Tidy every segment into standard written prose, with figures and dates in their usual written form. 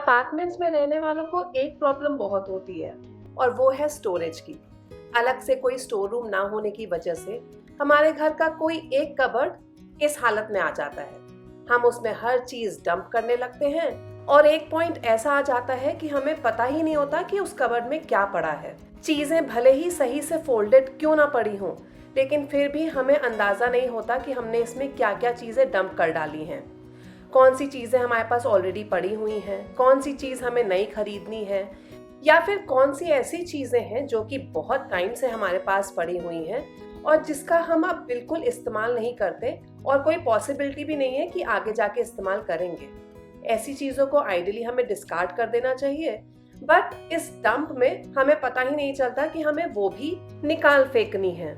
Apartments में रहने वालों को एक प्रॉब्लम बहुत होती है और वो है स्टोरेज की। अलग से कोई स्टोर रूम ना होने की वजह से हमारे घर का कोई एक कबर्ड इस हालत में आ जाता है। हम उसमें हर चीज डंप करने लगते हैं और एक पॉइंट ऐसा आ जाता है कि हमें पता ही नहीं होता कि उस कबर्ड में क्या पड़ा है। चीजें भले ही सही से फोल्डेड क्यों ना पड़ी हों, लेकिन फिर भी हमें अंदाजा नहीं होता कि हमने इसमें क्या क्या चीजें डंप कर डाली हैं। कौन सी चीज़ें हमारे पास ऑलरेडी पड़ी हुई हैं, कौन सी चीज़ हमें नई खरीदनी है, या फिर कौन सी ऐसी चीज़ें हैं जो कि बहुत टाइम से हमारे पास पड़ी हुई हैं और जिसका हम अब बिल्कुल इस्तेमाल नहीं करते और कोई पॉसिबिलिटी भी नहीं है कि आगे जाके इस्तेमाल करेंगे। ऐसी चीज़ों को आइडियली हमें डिस्कार्ड कर देना चाहिए, बट इस डंप में हमें पता ही नहीं चलता कि हमें वो भी निकाल फेंकनी है।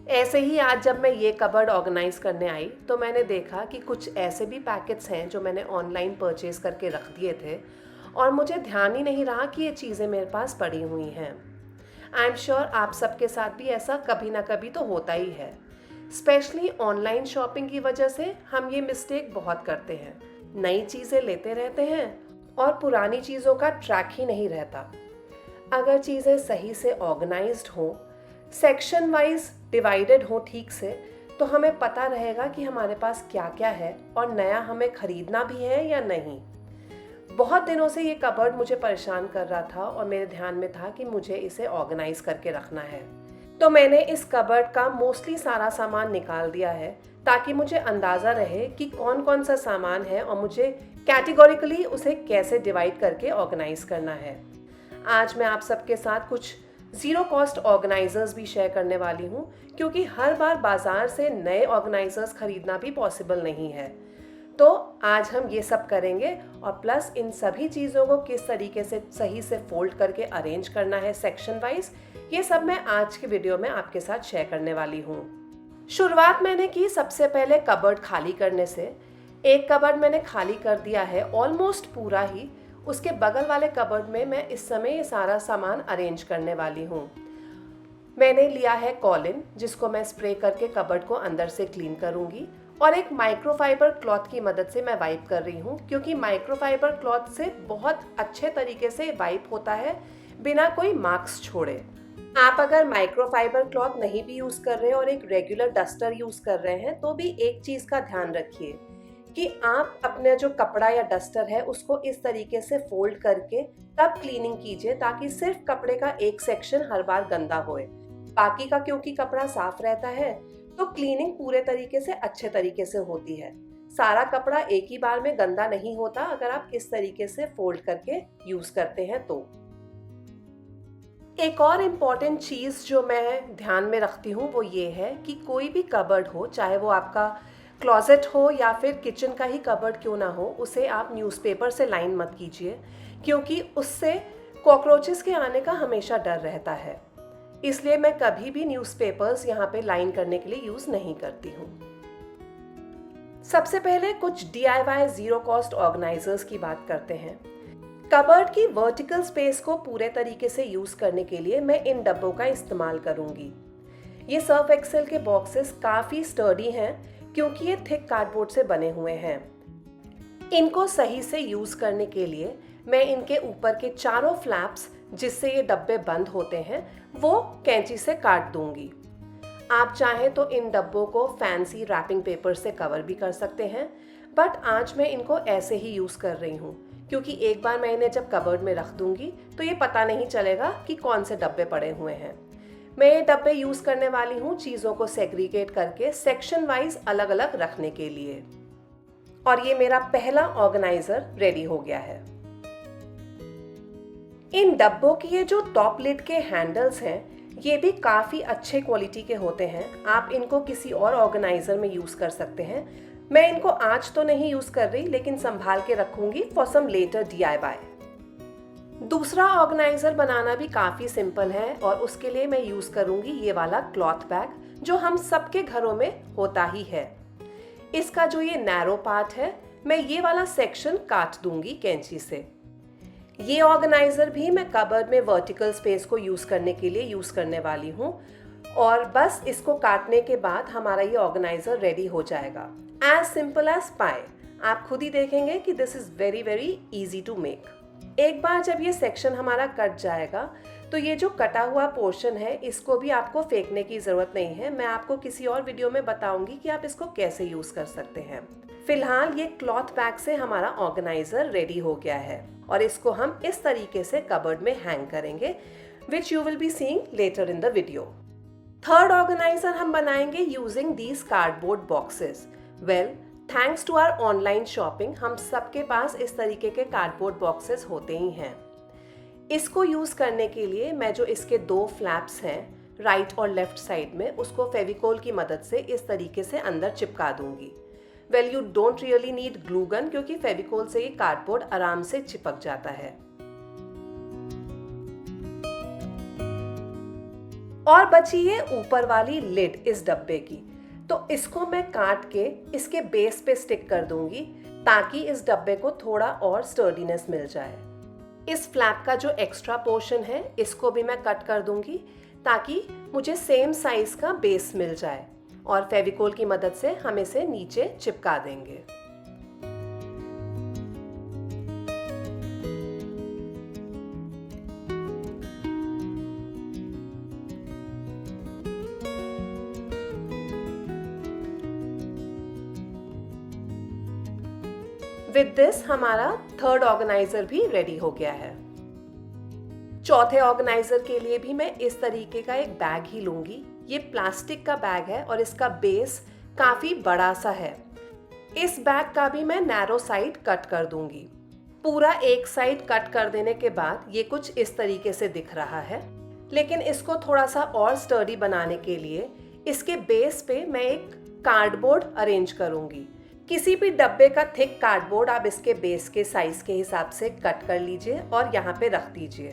ऐसे ही आज जब मैं ये कबर्ड ऑर्गेनाइज करने आई तो मैंने देखा कि कुछ ऐसे भी पैकेट्स हैं जो मैंने ऑनलाइन परचेज करके रख दिए थे और मुझे ध्यान ही नहीं रहा कि ये चीज़ें मेरे पास पड़ी हुई हैं। आई एम श्योर आप सबके साथ भी ऐसा कभी ना कभी तो होता ही है। स्पेशली ऑनलाइन शॉपिंग की वजह से हम ये मिस्टेक बहुत करते हैं। नई चीज़ें लेते रहते हैं और पुरानी चीज़ों का ट्रैक ही नहीं रहता। अगर चीज़ें सही से ऑर्गेनाइज्ड हों, सेक्शन वाइज डिवाइडेड हो ठीक से, तो हमें पता रहेगा कि हमारे पास क्या क्या है और नया हमें खरीदना भी है या नहीं। बहुत दिनों से ये कबर्ड मुझे परेशान कर रहा था और मेरे ध्यान में था कि मुझे इसे ऑर्गेनाइज करके रखना है। तो मैंने इस कबर्ड का मोस्टली सारा सामान निकाल दिया है ताकि मुझे अंदाज़ा रहे कि कौन कौन सा सामान है और मुझे कैटेगोरिकली उसे कैसे डिवाइड करके ऑर्गेनाइज करना है। आज मैं आप सबके साथ कुछ ज़ीरो कॉस्ट ऑर्गेनाइजर्स भी शेयर करने वाली हूँ, क्योंकि हर बार बाज़ार से नए ऑर्गेनाइजर्स खरीदना भी पॉसिबल नहीं है। तो आज हम ये सब करेंगे और प्लस इन सभी चीज़ों को किस तरीके से सही से फोल्ड करके अरेंज करना है सेक्शन वाइज, ये सब मैं आज के वीडियो में आपके साथ शेयर करने वाली हूँ। शुरुआत मैंने की सबसे पहले कबर्ड खाली करने से। एक कबर्ड मैंने खाली कर दिया है ऑलमोस्ट पूरा ही। उसके बगल वाले कबर्ड में मैं इस समय ये सारा सामान अरेंज करने वाली हूँ। मैंने लिया है कॉलिन, जिसको मैं स्प्रे करके कबर्ड को अंदर से क्लीन करूँगी, और एक माइक्रोफाइबर क्लॉथ की मदद से मैं वाइप कर रही हूँ, क्योंकि माइक्रोफाइबर क्लॉथ से बहुत अच्छे तरीके से वाइप होता है बिना कोई मार्क्स छोड़े। आप अगर माइक्रोफाइबर क्लॉथ नहीं भी यूज़ कर रहे हैं और एक रेगुलर डस्टर यूज़ कर रहे हैं तो भी एक चीज़ का ध्यान रखिए कि आप अपने जो कपड़ा या डस्टर है उसको इस तरीके से फोल्ड करके तब क्लीनिंग कीजिए ताकि सिर्फ कपड़े का एक सेक्शन हर बार गंदा होए। बाकी का क्योंकि कपड़ा साफ रहता है तो क्लीनिंग पूरे तरीके से अच्छे तरीके से होती है। सारा कपड़ा एक ही बार में गंदा नहीं होता अगर आप इस तरीके से फोल्ड करके यूज करते हैं तो। एक और इम्पॉर्टेंट चीज़ जो मैं ध्यान में रखती हूँ वो ये है कि कोई भी कबर्ड हो, चाहे वो आपका क्लोजेट हो या फिर किचन का ही कबर्ड क्यों ना हो, उसे आप न्यूज़पेपर से लाइन मत कीजिए, क्योंकि उससे कॉकरोचेस के आने का हमेशा डर रहता है। इसलिए मैं कभी भी न्यूज़पेपर्स यहाँ पे लाइन करने के लिए यूज़ नहीं करती हूँ। सबसे पहले कुछ DIY ज़ीरो कॉस्ट ऑर्गेनाइजर्स की बात करते हैं। कबर्ड की वर्टिकल स्पेस को पूरे तरीके से यूज़ करने के लिए मैं इन डब्बों का इस्तेमाल करूँगी। ये सर्फ एक्सेल के बॉक्सेस काफ़ी स्टर्डी हैं क्योंकि ये थिक कार्डबोर्ड से बने हुए हैं। इनको सही से यूज़ करने के लिए मैं इनके ऊपर के चारों फ्लैप्स जिससे ये डब्बे बंद होते हैं वो कैंची से काट दूंगी। आप चाहें तो इन डब्बों को फैंसी रैपिंग पेपर से कवर भी कर सकते हैं, बट आज मैं इनको ऐसे ही यूज़ कर रही हूँ क्योंकि एक बार मैं इन्हें जब कबर्ड में रख दूंगी तो ये पता नहीं चलेगा कि कौन से डब्बे पड़े हुए हैं। मैं ये डब्बे यूज़ करने वाली हूँ चीज़ों को सेग्रीगेट करके सेक्शन वाइज अलग अलग रखने के लिए। और ये मेरा पहला ऑर्गेनाइजर रेडी हो गया है। इन डब्बों की ये जो टॉप लिड के हैंडल्स हैं ये भी काफ़ी अच्छे क्वालिटी के होते हैं। आप इनको किसी और ऑर्गेनाइजर में यूज़ कर सकते हैं। मैं इनको आज तो नहीं यूज़ कर रही, लेकिन संभाल के रखूंगी फॉर सम लेटर DIY। दूसरा ऑर्गेनाइजर बनाना भी काफ़ी सिंपल है और उसके लिए मैं यूज़ करूंगी ये वाला क्लॉथ बैग जो हम सबके घरों में होता ही है। इसका जो ये नैरो पार्ट है मैं ये वाला सेक्शन काट दूंगी कैंची से। ये ऑर्गेनाइजर भी मैं कबर्ड में वर्टिकल स्पेस को यूज़ करने के लिए यूज़ करने वाली हूँ और बस इसको काटने के बाद हमारा ये ऑर्गेनाइजर रेडी हो जाएगा। एज सिंपल एज पाए। आप खुद ही देखेंगे कि this is very very easy to make. एक बार जब ये सेक्शन हमारा कट जाएगा तो ये जो कटा हुआ पोर्शन है इसको भी आपको फेंकने की ज़रूरत नहीं है। मैं आपको किसी और वीडियो में बताऊंगी कि आप इसको कैसे यूज़ कर सकते हैं। फिलहाल ये क्लॉथ बैग से हमारा ऑर्गेनाइजर रेडी हो गया है और इसको हम इस तरीके से कबर्ड में हैंग करेंगे, which you will be seeing later in the video. Third organiser हम बनाएंगे using these cardboard boxes. Well, thanks to our online shopping हम सबके पास इस तरीके के कार्डबोर्ड बॉक्सेस होते ही हैं। इसको यूज़ करने के लिए मैं जो इसके दो फ्लैप्स हैं राइट और लेफ्ट साइड में, उसको फेविकोल की मदद से इस तरीके से अंदर चिपका दूंगी। Well, you don't really need glue gun क्योंकि फेविकोल से ये कार्डबोर्ड आराम से चिपक जाता है। और बची है ऊपर वाली लिड इस डब्बे की, तो इसको मैं काट के इसके बेस पे स्टिक कर दूंगी ताकि इस डब्बे को थोड़ा और स्टर्डीनेस मिल जाए। इस फ्लैप का जो एक्स्ट्रा पोर्शन है इसको भी मैं कट कर दूंगी ताकि मुझे सेम साइज का बेस मिल जाए और फेविकोल की मदद से हम इसे नीचे चिपका देंगे। विद दिस हमारा थर्ड ऑर्गेनाइजर भी रेडी हो गया है। चौथे ऑर्गेनाइजर के लिए भी मैं इस तरीके का एक बैग ही लूंगी। ये प्लास्टिक का बैग है और इसका बेस काफी बड़ा सा है। इस बैग का भी मैं नैरो साइड कट कर दूंगी। पूरा एक साइड कट कर देने के बाद ये कुछ इस तरीके से दिख रहा है, लेकिन इसको थोड़ा सा और स्टर्डी बनाने के लिए इसके बेस पे मैं एक कार्डबोर्ड अरेंज करूंगी। किसी भी डब्बे का थिक कार्डबोर्ड आप इसके बेस के साइज के हिसाब से कट कर लीजिए और यहाँ पे रख दीजिए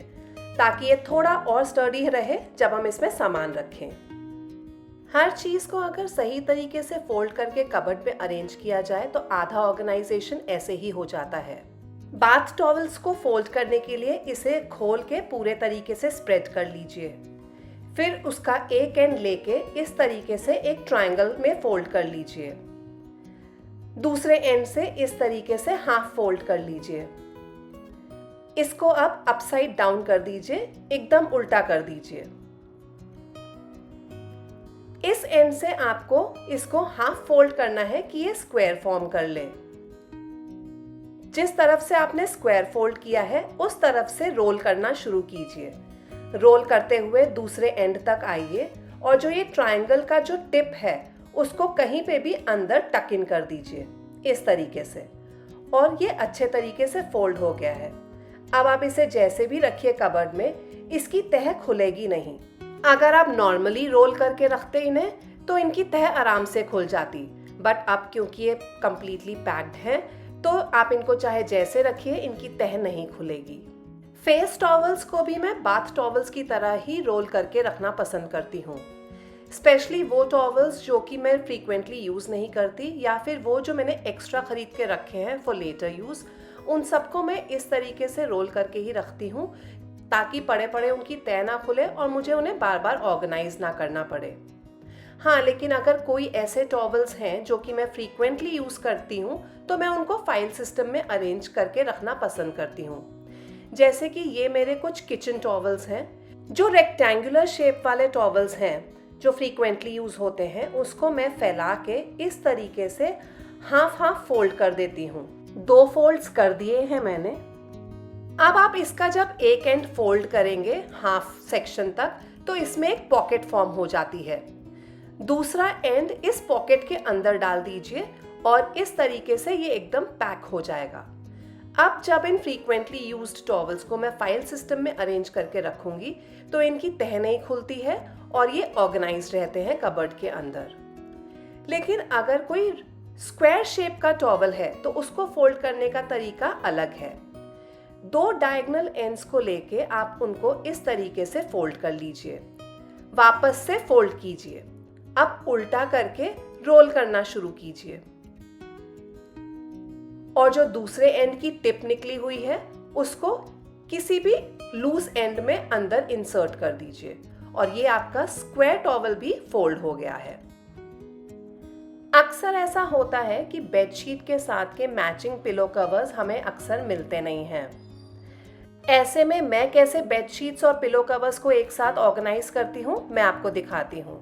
ताकि ये थोड़ा और स्टर्डी रहे जब हम इसमें सामान रखें। हर चीज को अगर सही तरीके से फोल्ड करके कबर्ड में अरेंज किया जाए तो आधा ऑर्गेनाइजेशन ऐसे ही हो जाता है। बाथ टॉवल्स को फोल्ड करने के लिए इसे खोल के पूरे तरीके से स्प्रेड कर लीजिए। फिर उसका एक एंड लेके इस तरीके से एक ट्रायंगल में फोल्ड कर लीजिए। दूसरे एंड से इस तरीके से हाफ फोल्ड कर लीजिए। इसको अब अपसाइड डाउन कर दीजिए, एकदम उल्टा कर दीजिए। इस एंड से आपको इसको हाफ फोल्ड करना है कि ये स्क्वायर फॉर्म कर ले। जिस तरफ से आपने स्क्वायर फोल्ड किया है उस तरफ से रोल करना शुरू कीजिए। रोल करते हुए दूसरे एंड तक आइए और जो ये ट्रायंगल का जो टिप है उसको कहीं पे भी अंदर टक इन कर दीजिए इस तरीके से, और ये अच्छे तरीके से फोल्ड हो गया है। अब आप इसे जैसे भी रखिए कबर्ड में, इसकी तह खुलेगी नहीं। अगर आप नॉर्मली रोल करके रखते इन्हें तो इनकी तह आराम से खुल जाती, बट अब क्योंकि ये कंप्लीटली पैक्ड है तो आप इनको चाहे जैसे रखिए, इनकी तह नहीं खुलेगी। फेस टॉवल्स को भी मैं बाथ टॉवल्स की तरह ही रोल करके रखना पसंद करती हूँ। स्पेशली वो टॉवल्स जो कि मैं फ्रीक्वेंटली यूज़ नहीं करती या फिर वो जो मैंने एक्स्ट्रा खरीद के रखे हैं फॉर लेटर यूज़, उन सबको मैं इस तरीके से रोल करके ही रखती हूँ ताकि पड़े पड़े उनकी तह ना खुले और मुझे उन्हें बार बार ऑर्गेनाइज ना करना पड़े। हाँ, लेकिन अगर कोई ऐसे टॉवल्स हैं जो कि मैं फ्रीक्वेंटली यूज़ करती हूँ तो मैं उनको फाइल सिस्टम में अरेंज करके रखना पसंद करती हूँ। जैसे कि ये मेरे कुछ किचन टॉवल्स हैं। जो रेक्टेंगुलर शेप वाले टॉवल्स हैं जो फ्रीक्वेंटली यूज़ होते हैं उसको मैं फैला के इस तरीके से हाफ हाफ फोल्ड कर देती हूँ। 2 फोल्ड्स कर दिए हैं मैंने। अब आप इसका जब एक एंड फोल्ड करेंगे हाफ सेक्शन तक तो इसमें एक पॉकेट फॉर्म हो जाती है। दूसरा एंड इस पॉकेट के अंदर डाल दीजिए और इस तरीके से ये एकदम पैक हो जाएगा। अब जब इन फ्रीक्वेंटली यूज्ड टॉवल्स को मैं फाइल सिस्टम में अरेंज करके रखूंगी तो इनकी तह नहीं खुलती है और ये ऑर्गेनाइज्ड रहते हैं कबर्ड के अंदर। लेकिन अगर कोई स्क्वायर शेप का टॉवल है तो उसको फोल्ड करने का तरीका अलग है। 2 डायगोनल एंड्स को लेके आप उनको इस तरीके से फोल्ड कर लीजिए, वापस से फोल्ड कीजिए। अब उल्टा करके रोल करना शुरू कीजिए और जो दूसरे एंड की टिप निकली हुई है उसको किसी भी लूज एंड में अंदर इंसर्ट कर दीजिए और ये आपका स्क्वायर टॉवल भी फोल्ड हो गया है। अक्सर ऐसा होता है कि बेडशीट के साथ के मैचिंग पिलो कवर्स हमें अक्सर मिलते नहीं हैं। ऐसे में मैं कैसे बेडशीट्स और पिलो कवर्स को एक साथ ऑर्गेनाइज करती हूँ, मैं आपको दिखाती हूँ।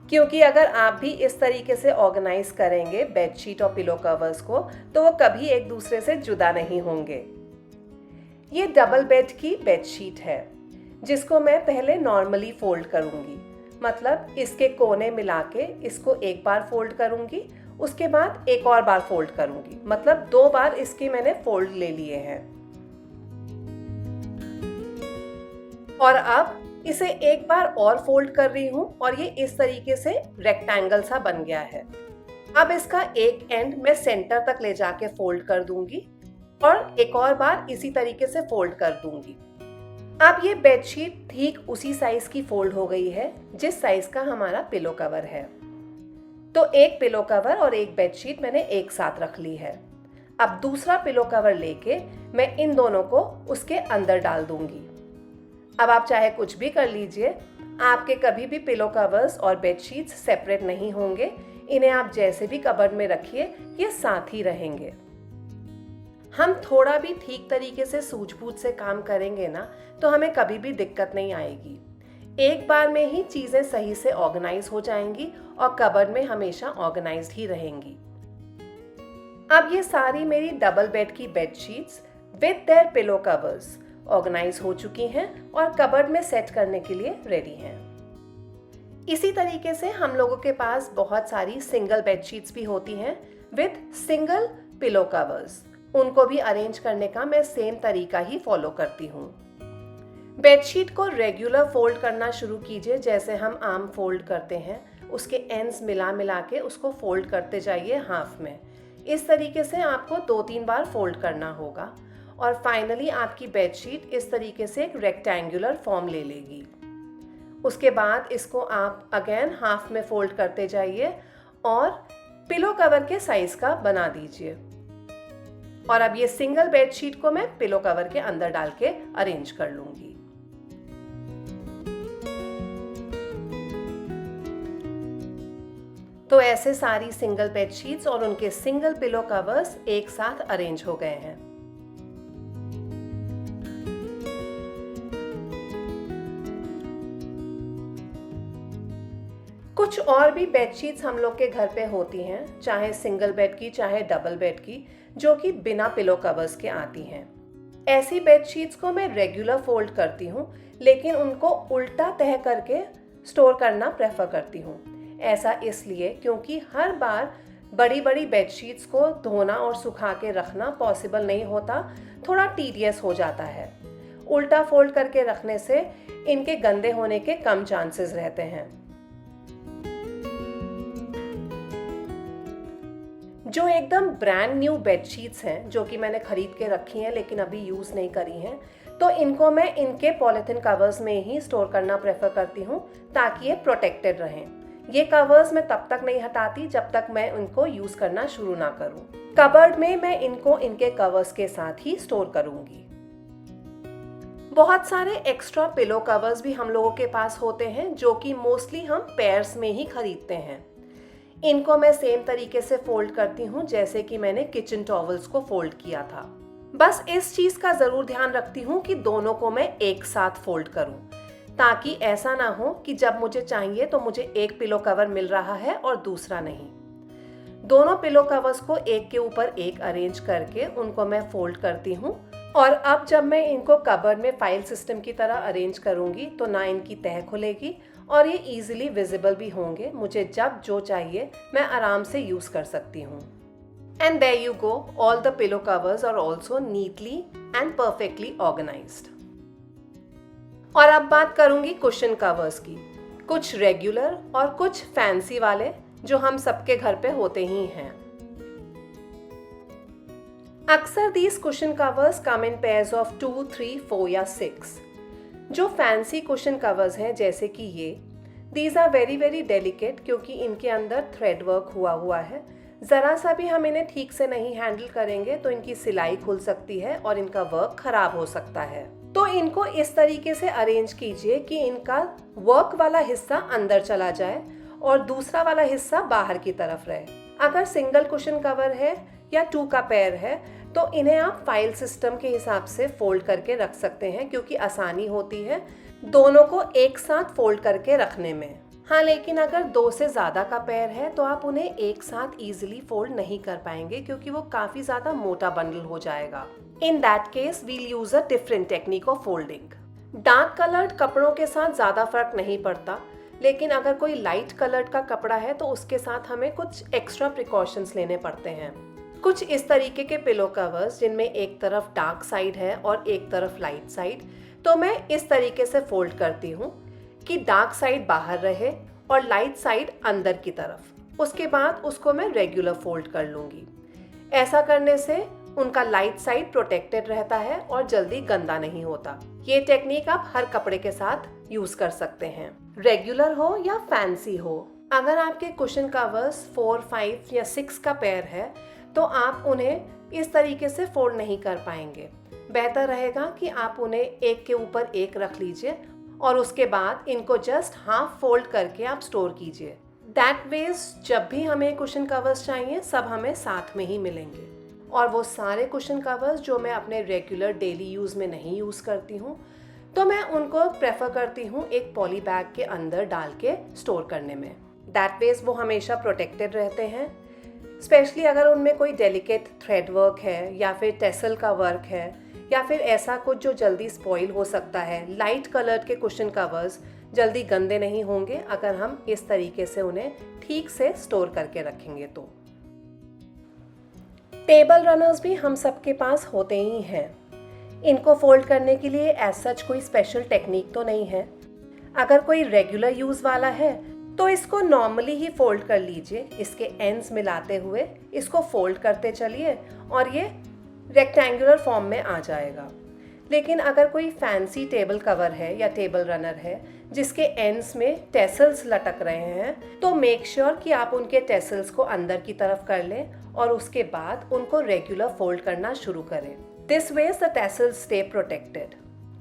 क्योंकि अगर आप भी इस तरीके से ऑर्गेनाइज करेंगे बेडशीट और पिलो कवर्स को, तो वो कभी एक दूसरे से जुदा नहीं होंगे। ये डबल बेड की बेडशीट है, जिसको मैं पहले नॉर्मली फोल्ड करूंगी। मतलब इसके कोने मिला के इसको एक बार फोल्ड करूंगी, उसके बाद एक और बार फोल्ड करूंगी। मतलब 2 बार इसके मैंने फोल्ड ले लिए हैं। और अब इसे एक बार और फोल्ड कर रही हूँ और ये इस तरीके से रेक्टेंगल सा बन गया है। अब इसका एक एंड मैं सेंटर तक ले जाके फोल्ड कर दूंगी और एक और बार इसी तरीके से फोल्ड कर दूंगी। अब ये बेडशीट ठीक उसी साइज की फोल्ड हो गई है जिस साइज का हमारा पिलो कवर है। तो एक पिलो कवर और एक बेडशीट मैंने एक साथ रख ली है। अब दूसरा पिलो कवर लेके मैं इन दोनों को उसके अंदर डाल दूंगी। अब आप चाहे कुछ भी कर लीजिए, आपके कभी भी पिलो कवर्स और बेडशीट्स सेपरेट नहीं होंगे। इन्हें आप जैसे भी कबर्ड में रखिए, ये साथ ही रहेंगे। हम थोड़ा भी ठीक तरीके से सूझबूझ से काम करेंगे ना, तो हमें कभी भी दिक्कत नहीं आएगी। एक बार में ही चीजें सही से ऑर्गेनाइज हो जाएंगी और कबर्ड में हमेशा ऑर्गेनाइज्ड ही रहेंगी। अब ये सारी मेरी डबल बेड की bedsheets with their pillow covers organise हो चुकी हैं और कबर्ड में सेट करने के लिए रेडी हैं। इसी तरीके से हम लोगों के पास बहुत सारी सिंगल बेडशीट्स भी होती हैं विद सिंगल पिलो कवर्स। उनको भी अरेंज करने का मैं सेम तरीका ही फॉलो करती हूँ। बेडशीट को रेगुलर फोल्ड करना शुरू कीजिए, जैसे हम आम फोल्ड करते हैं। उसके एंड्स मिला मिला के उसको फोल्ड करते जाइए हाफ में। इस तरीके से आपको 2-3 बार फोल्ड करना होगा और फाइनली आपकी बेडशीट इस तरीके से एक रेक्टेंगुलर फॉर्म ले लेगी। उसके बाद इसको आप अगेन हाफ में फोल्ड करते जाइए और पिलो कवर के साइज का बना दीजिए। और अब ये सिंगल बेडशीट को मैं पिलो कवर के अंदर डाल के अरेंज कर लूंगी। तो ऐसे सारी सिंगल बेडशीट्स और उनके सिंगल पिलो कवर्स एक साथ अरेंज हो गए हैं। कुछ और भी बेडशीट्स हम लोग के घर पे होती हैं, चाहे सिंगल बेड की चाहे डबल बेड की, जो कि बिना पिलो कवर्स के आती हैं। ऐसी बेडशीट्स को मैं रेगुलर फोल्ड करती हूँ, लेकिन उनको उल्टा तह करके स्टोर करना प्रेफर करती हूँ। ऐसा इसलिए क्योंकि हर बार बड़ी बड़ी बेडशीट्स को धोना और सुखा के रखना पॉसिबल नहीं होता, थोड़ा टीडियस हो जाता है। उल्टा फोल्ड करके रखने से इनके गंदे होने के कम चांसेस रहते हैं। जो एकदम ब्रांड न्यू बेडशीट्स हैं, जो कि मैंने खरीद के रखी हैं लेकिन अभी यूज़ नहीं करी हैं, तो इनको मैं इनके पॉलिथीन कवर्स में ही स्टोर करना प्रेफर करती हूँ ताकि ये प्रोटेक्टेड रहें। ये कवर्स मैं तब तक नहीं हटाती जब तक मैं इनको यूज़ करना शुरू ना करूँ। कबर्ड में मैं इनको इनके कवर्स के साथ ही स्टोर करूँगी। बहुत सारे एक्स्ट्रा पिलो कवर्स भी हम लोगों के पास होते हैं, जो कि मोस्टली हम पेयर्स में ही खरीदते हैं। इनको मैं सेम तरीके से फोल्ड करती हूँ जैसे कि मैंने किचन टॉवल्स को फोल्ड किया था। बस इस चीज का जरूर ध्यान रखती हूँ कि दोनों को मैं एक साथ फोल्ड करूँ, ताकि ऐसा ना हो कि जब मुझे चाहिए तो मुझे एक पिलो कवर मिल रहा है और दूसरा नहीं। दोनों पिलो कवर्स को एक के ऊपर एक अरेंज करके उनको मैं फोल्ड करती हूँ। और अब जब मैं इनको कबर्ड में फाइल सिस्टम की तरह अरेंज करूँगी तो ना इनकी तह खुलेगी और ये इजीली विजिबल भी होंगे। मुझे जब जो चाहिए मैं आराम से यूज कर सकती हूँ। And there you go, all the pillow covers are also neatly and perfectly organised. और अब बात करूंगी कुशन कवर्स की। कुछ रेगुलर और कुछ फैंसी वाले, जो हम सबके घर पे होते ही हैं। अक्सर these cushion covers come in pairs of 2, 3, 4 या 6। जो फैंसी कुशन कवर्स हैं जैसे कि ये, these are very very delicate, क्योंकि इनके अंदर थ्रेड वर्क हुआ है। ज़रा सा भी हम इन्हें ठीक से नहीं हैंडल करेंगे तो इनकी सिलाई खुल सकती है और इनका वर्क खराब हो सकता है। तो इनको इस तरीके से अरेंज कीजिए कि इनका वर्क वाला हिस्सा अंदर चला जाए और दूसरा वाला हिस्सा बाहर की तरफ रहे। अगर सिंगल कुशन कवर है या 2 का पेयर है तो इन्हें आप फाइल सिस्टम के हिसाब से फोल्ड करके रख सकते हैं, क्योंकि आसानी होती है दोनों को एक साथ फोल्ड करके रखने में। हाँ, लेकिन अगर 2 से ज़्यादा का पेयर है तो आप उन्हें एक साथ इजीली फोल्ड नहीं कर पाएंगे, क्योंकि वो काफ़ी ज़्यादा मोटा बंडल हो जाएगा। In that case we'll use a different technique of folding. Dark coloured कपड़ों के साथ ज़्यादा फर्क नहीं पड़ता, लेकिन अगर कोई लाइट कलर्ड का कपड़ा है तो उसके साथ हमें कुछ एक्स्ट्रा प्रिकॉशंस लेने पड़ते हैं। कुछ इस तरीके के पिलो कवर्स जिनमें एक तरफ डार्क साइड है और एक तरफ लाइट साइड, तो मैं इस तरीके से फोल्ड करती हूँ कि डार्क साइड बाहर रहे और लाइट साइड अंदर की तरफ। उसके बाद उसको मैं रेगुलर फोल्ड कर लूँगी। ऐसा करने से उनका लाइट साइड प्रोटेक्टेड रहता है और जल्दी गंदा नहीं होता। ये टेक्निक आप हर कपड़े के साथ यूज कर सकते हैं, रेगुलर हो या फैंसी हो। अगर आपके कुशन कवर्स 4, 5 या 6 का पेयर है तो आप उन्हें इस तरीके से फोल्ड नहीं कर पाएंगे। बेहतर रहेगा कि आप उन्हें एक के ऊपर एक रख लीजिए और उसके बाद इनको जस्ट हाफ फोल्ड करके आप स्टोर कीजिए। दैट वेज जब भी हमें कुशन कवर्स चाहिए सब हमें साथ में ही मिलेंगे। और वो सारे कुशन कवर्स जो मैं अपने रेगुलर डेली यूज़ में नहीं यूज़ करती हूँ, तो मैं उनको प्रेफर करती हूँ एक पॉली बैग के अंदर डाल के स्टोर करने में। दैट वेज वो हमेशा प्रोटेक्टेड रहते हैं। स्पेशली अगर उनमें कोई डेलिकेट थ्रेड वर्क है या फिर टेसल का वर्क है या फिर ऐसा कुछ जो जल्दी स्पॉइल हो सकता है। लाइट कलर के कुशन कवर्स जल्दी गंदे नहीं होंगे अगर हम इस तरीके से उन्हें ठीक से स्टोर करके रखेंगे तो। टेबल रनर्स भी हम सबके पास होते ही हैं। इनको फोल्ड करने के लिए एज सच कोई स्पेशल टेक्निक तो नहीं है। अगर कोई रेगुलर यूज़ वाला है तो इसको नॉर्मली ही फोल्ड कर लीजिए, इसके एंड्स मिलाते हुए इसको फोल्ड करते चलिए और ये रेक्टेंगुलर फॉर्म में आ जाएगा। लेकिन अगर कोई फैंसी टेबल कवर है या टेबल रनर है जिसके एंड्स में टेसल्स लटक रहे हैं, तो मेक श्योर कि आप उनके टेसल्स को अंदर की तरफ कर लें और उसके बाद उनको रेगुलर फोल्ड करना शुरू करें। This ways the tassels stay protected.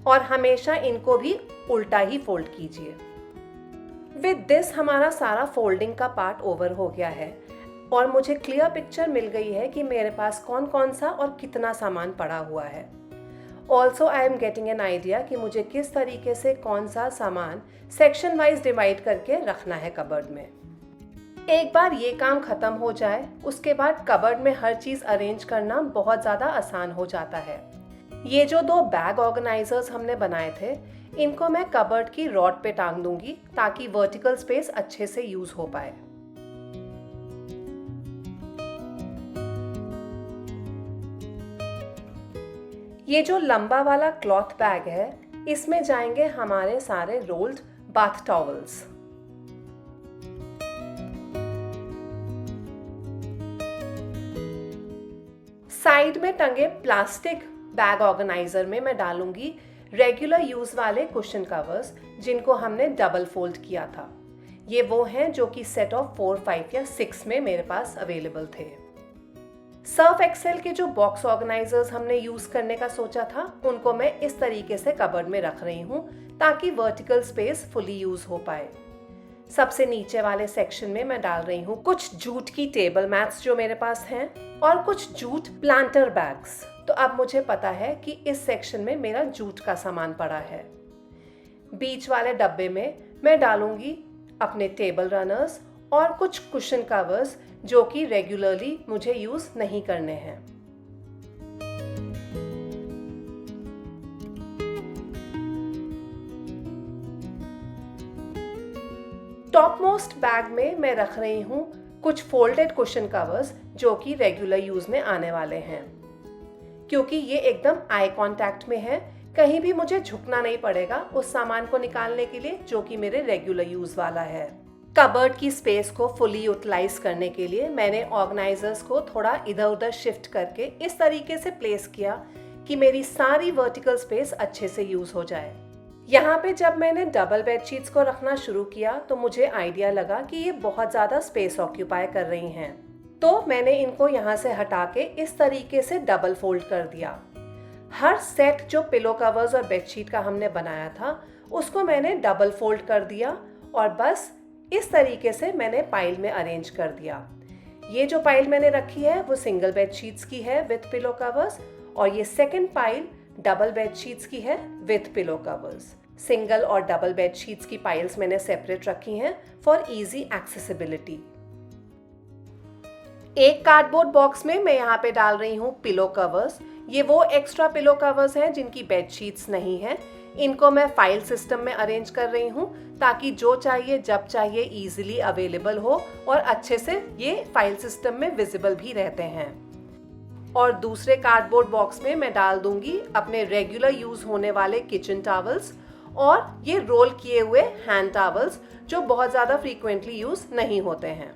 और हमेशा इनको भी उल्टा ही फोल्ड कीजिए। विद दिस हमारा सारा फोल्डिंग का पार्ट ओवर हो गया है और मुझे क्लियर पिक्चर मिल गई है कि मेरे पास कौन कौन सा और कितना सामान पड़ा हुआ है। Also I am getting an idea कि मुझे किस तरीके से कौन सा सामान सेक्शन वाइज डिवाइड करके रखना है कबर्ड में। एक बार ये काम खत्म हो जाए उसके बाद कबर्ड में हर चीज़ अरेंज करना बहुत ज़्यादा आसान हो जाता है। ये जो 2 बैग ऑर्गेनाइजर्स हमने बनाए थे, इनको मैं कबर्ड की रॉड पे टांग दूंगी ताकि वर्टिकल स्पेस अच्छे से यूज हो पाए। ये जो लंबा वाला क्लॉथ बैग है, इसमें जाएंगे हमारे सारे रोल्ड बाथ टॉवल्स। साइड में टंगे प्लास्टिक बैग ऑर्गेनाइजर में मैं डालूंगी रेगुलर यूज वाले कुशन कवर्स जिनको हमने डबल फोल्ड किया था। ये वो हैं जो कि सेट ऑफ 4, 5 या 6 में मेरे पास अवेलेबल थे। सर्फ एक्सेल के जो बॉक्स ऑर्गेनाइजर्स हमने यूज करने का सोचा था, उनको मैं इस तरीके से कबर्ड में रख रही हूँ ताकि वर्टिकल स्पेस फुली यूज हो पाए। सबसे नीचे वाले सेक्शन में मैं डाल रही हूँ कुछ जूट की टेबल मैट्स जो मेरे पास हैं और कुछ जूट प्लांटर बैग्स। तो अब मुझे पता है कि इस सेक्शन में मेरा जूट का सामान पड़ा है। बीच वाले डब्बे में मैं डालूंगी अपने टेबल रनर्स और कुछ कुशन कवर्स जो कि रेगुलरली मुझे यूज नहीं करने हैं। टॉप मोस्ट बैग में मैं रख रही हूँ कुछ फोल्डेड कुशन कवर्स जो कि रेगुलर यूज में आने वाले हैं। क्योंकि ये एकदम आई कांटेक्ट में है, कहीं भी मुझे झुकना नहीं पड़ेगा उस सामान को निकालने के लिए जो कि मेरे रेगुलर यूज वाला है। कबर्ड की स्पेस को फुली यूटिलाइज करने के लिए मैंने ऑर्गेनाइजर्स को थोड़ा इधर उधर शिफ्ट करके इस तरीके से प्लेस किया कि मेरी सारी वर्टिकल स्पेस अच्छे से यूज हो जाए। यहाँ पे जब मैंने डबल बेडशीट्स को रखना शुरू किया तो मुझे आइडिया लगा कि ये बहुत ज़्यादा स्पेस ऑक्यूपाई कर रही हैं, तो मैंने इनको यहाँ से हटा के इस तरीके से डबल फोल्ड कर दिया। हर सेट जो पिलो कवर्स और बेडशीट का हमने बनाया था उसको मैंने डबल फोल्ड कर दिया और बस इस तरीके से मैंने पाइल में अरेंज कर दिया। ये जो पाइल मैंने रखी है वो सिंगल बेड शीट्स की है विथ पिलो कवर्स, और ये second pile double bed sheets की है विथ पिलो कवर्स। सिंगल और डबल बेड शीट्स की पाइल्स मैंने सेपरेट रखी हैं फॉर इजी एक्सेसिबिलिटी। एक कार्डबोर्ड बॉक्स में मैं यहाँ पे डाल रही हूँ पिलो कवर्स। ये वो एक्स्ट्रा पिलो कवर्स हैं जिनकी बेड शीट्स नहीं हैं। इनको मैं फाइल सिस्टम में अरेंज कर रही हूँ ताकि जो चाहिए जब चाहिए इजीली अवेलेबल हो, और अच्छे से ये फाइल सिस्टम में विजिबल भी रहते हैं। और दूसरे कार्डबोर्ड बॉक्स में मैं डाल दूंगी अपने रेगुलर यूज होने वाले किचन टॉवल्स और ये रोल किए हुए हैंड टॉवल्स जो बहुत ज्यादा फ्रीक्वेंटली यूज नहीं होते हैं।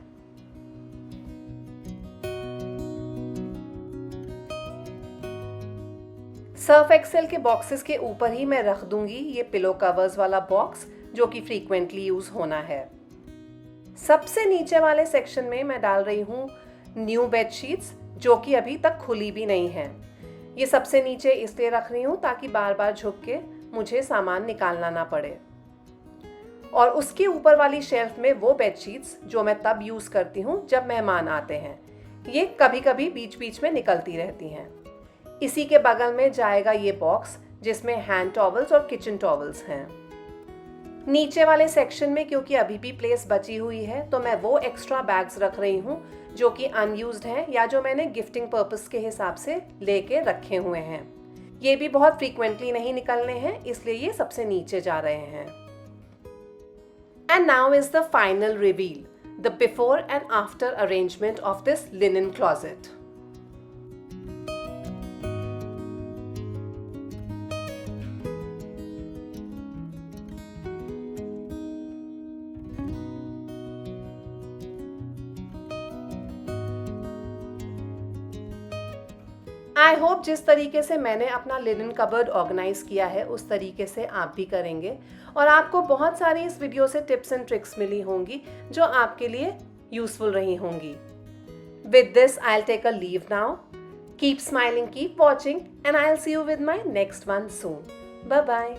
सर्फ एक्सेल के बॉक्सेस के ऊपर ही मैं रख दूंगी ये पिलो कवर्स वाला बॉक्स जो कि फ्रीक्वेंटली यूज होना है। सबसे नीचे वाले सेक्शन में मैं डाल रही हूँ न्यू बेड शीट्स जो कि अभी तक खुली भी नहीं है। ये सबसे नीचे इसलिए रख रही हूँ ताकि बार बार झुक के मुझे सामान निकालना ना पड़े। और उसके ऊपर वाली शेल्फ में वो बेड शीट्स जो मैं तब यूज करती हूँ जब मेहमान आते हैं। ये कभी कभी बीच बीच में निकलती रहती हैं। इसी के बगल में जाएगा ये बॉक्स जिसमें हैंड टॉवल्स और किचन टॉवल्स हैं। नीचे वाले सेक्शन में क्योंकि अभी भी प्लेस बची हुई है तो मैं वो एक्स्ट्रा बैग्स रख रही हूँ जो कि अनयूज्ड हैं या जो मैंने गिफ्टिंग पर्पस के हिसाब से लेके रखे हुए हैं। ये भी बहुत फ्रीक्वेंटली नहीं निकलने हैं, इसलिए ये सबसे नीचे जा रहे हैं। And now is the final reveal, the before and after arrangement of this linen closet. I hope जिस तरीके से मैंने अपना लिनन कबर्ड ऑर्गेनाइज किया है उस तरीके से आप भी करेंगे और आपको बहुत सारी इस वीडियो से टिप्स एंड ट्रिक्स मिली होंगी जो आपके लिए यूजफुल रही होंगी। With this I will take a leave now. Keep smiling, keep watching, and I will see you with my next one soon. Bye bye.